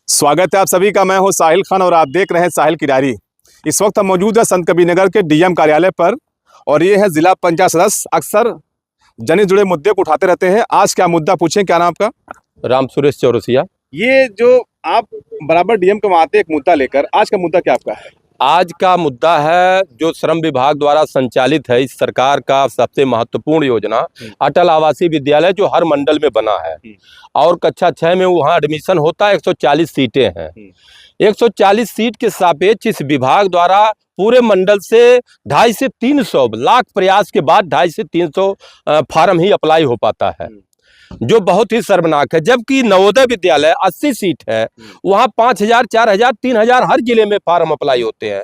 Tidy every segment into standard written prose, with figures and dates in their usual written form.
स्वागत है आप सभी का। मैं हूं साहिल खान और आप देख रहे हैं साहिल की डायरी। इस वक्त हम मौजूद है संत कबीरनगर के डीएम कार्यालय पर और ये है जिला पंचायत सदस्य। अक्सर जन जुड़े मुद्दे को उठाते रहते हैं। आज क्या मुद्दा पूछें, क्या नाम आपका? राम सुरेश चौरसिया। ये जो आप बराबर डीएम को आते हैं एक मुद्दा लेकर, आज का मुद्दा क्या आपका है? आज का मुद्दा है जो श्रम विभाग द्वारा संचालित है, इस सरकार का सबसे महत्वपूर्ण योजना अटल आवासीय विद्यालय जो हर मंडल में बना है और कक्षा 6 में वहाँ एडमिशन होता है। 140 सीटें हैं। 140 सीट के सापेक्ष इस विभाग द्वारा पूरे मंडल से 250 से 300 लाख प्रयास के बाद 250 से 300 फार्म ही अप्लाई हो पाता है, जो बहुत ही शर्मनाक है। जबकि नवोदय विद्यालय 80 सीट है, वहाँ 5000, 4000, 3000 हर जिले में फार्म अप्लाई होते हैं।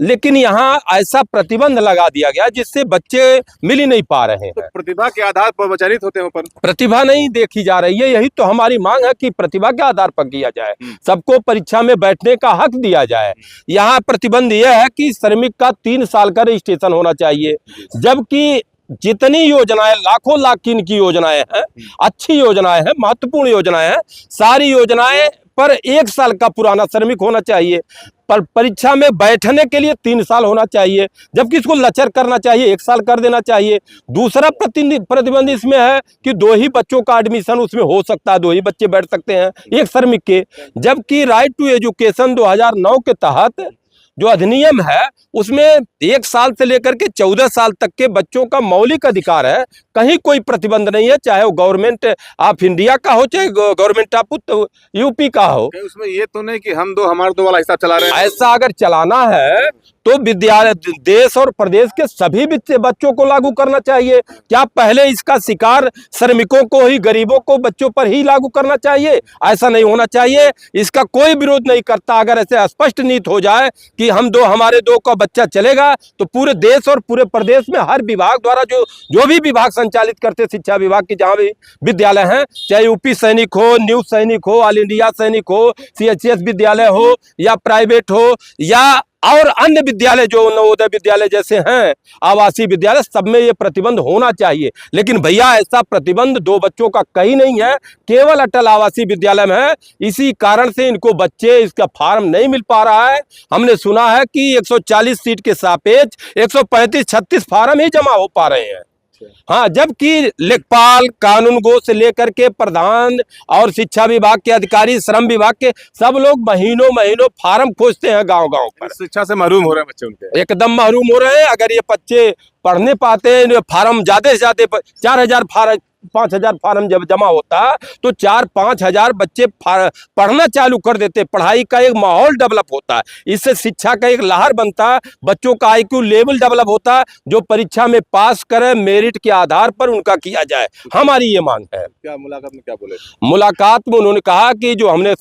लेकिन यहाँ ऐसा प्रतिबंध लगा दिया गया जिससे बच्चे मिल ही नहीं पा रहे हैं। तो प्रतिभा के आधार पर चयनित होते हैं, पर प्रतिभा नहीं देखी जा रही है। यही तो हमारी मांग है कि प्रतिभा के आधार पर किया जाए, सबको परीक्षा में बैठने का हक दिया जाए। यहाँ प्रतिबंध यह है कि श्रमिक का 3 साल का रजिस्ट्रेशन होना चाहिए, जबकि जितनी योजनाएं लाखों लाख की इनकी योजनाएं हैं, अच्छी योजनाएं हैं, महत्वपूर्ण योजनाएं हैं, सारी योजनाएं पर 1 साल का पुराना श्रमिक होना चाहिए। पर परीक्षा में बैठने के लिए 3 साल होना चाहिए, जबकि इसको लचर करना चाहिए, 1 साल कर देना चाहिए। दूसरा प्रतिबंध इसमें है कि 2 ही बच्चों का एडमिशन उसमें हो सकता है, 2 ही बच्चे बैठ सकते हैं एक श्रमिक के। जबकि राइट टू एजुकेशन 2009 के तहत जो अधिनियम है उसमें 1 साल से लेकर के 14 साल तक के बच्चों का मौलिक अधिकार है। कहीं कोई प्रतिबंध नहीं है, चाहे वो गवर्नमेंट ऑफ इंडिया का हो चाहे गवर्नमेंट ऑफ यूपी का हो। उसमें ये तो नहीं कि हम दो हमारे दो वाला हिसाब चला रहे हैं। ऐसा अगर चलाना है तो विद्यालय देश और प्रदेश के सभी बच्चों को लागू करना चाहिए। क्या पहले इसका शिकार श्रमिकों को ही, गरीबों को, बच्चों पर ही लागू करना चाहिए? ऐसा नहीं होना चाहिए। इसका कोई विरोध नहीं करता। अगर ऐसे स्पष्ट नीति हो जाए कि हम दो, हमारे दो का बच्चा चलेगा, तो पूरे देश और पूरे प्रदेश में हर विभाग द्वारा जो भी विभाग संचालित करते, शिक्षा विभाग के जहाँ भी विद्यालय हैं, चाहे यूपी सैनिक हो, न्यू सैनिक हो, ऑल इंडिया सैनिक हो, CHS विद्यालय हो या प्राइवेट हो या और अन्य विद्यालय जो नवोदय विद्यालय जैसे हैं, आवासीय विद्यालय, सब में ये प्रतिबंध होना चाहिए। लेकिन भैया ऐसा प्रतिबंध 2 बच्चों का कहीं नहीं है, केवल अटल आवासीय विद्यालय में है। इसी कारण से इनको बच्चे, इसका फार्म नहीं मिल पा रहा है। हमने सुना है कि 140 सीट के सापेक्ष 135-36 फार्म ही जमा हो पा रहे हैं। हाँ, जबकि लेखपाल, कानूनगो से लेकर के प्रधान और शिक्षा विभाग के अधिकारी, श्रम विभाग के सब लोग महीनों फार्म खोजते हैं गांव पर। शिक्षा से महरूम हो रहे हैं बच्चे, उनके एकदम महरूम हो रहे हैं। अगर ये बच्चे पढ़ने पाते हैं, फार्म ज्यादा से ज्यादा 4000 फार्म, 5000 फार्म जब जमा होता तो 4-5 हजार बच्चे पढ़ना चालू कर देते। पढ़ाई का एक माहौल डेवलप होता है, इससे शिक्षा का एक लहर बनता है, बच्चों का IQ लेवल डेवलप होता है, जो परीक्षा में पास करे, मेरिट के आधार पर उनका किया जाए। हमारी ये मांग है। क्या मुलाकात में क्या बोले? मुलाकात में उन्होंने कहा कि जो हमने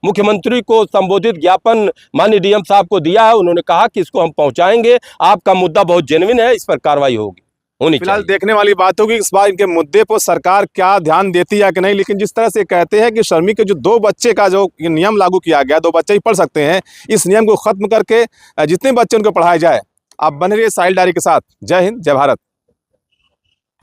मुख्यमंत्री को संबोधित ज्ञापन माननीय डीएम साहब को दिया है, उन्होंने कहा कि इसको हम पहुंचाएंगे, आपका मुद्दा बहुत जेन्युइन है, इस पर कार्रवाई होगी। फिलहाल देखने वाली बात होगी इस बार इनके मुद्दे पर सरकार क्या ध्यान देती है कि नहीं। लेकिन जिस तरह से कहते हैं कि श्रमिक के जो 2 बच्चे का जो नियम लागू किया गया, 2 बच्चे ही पढ़ सकते हैं, इस नियम को खत्म करके जितने बच्चे उनको पढ़ाए जाए। आप बने रहिए साहिल डायरी के साथ। जय हिंद, जय भारत।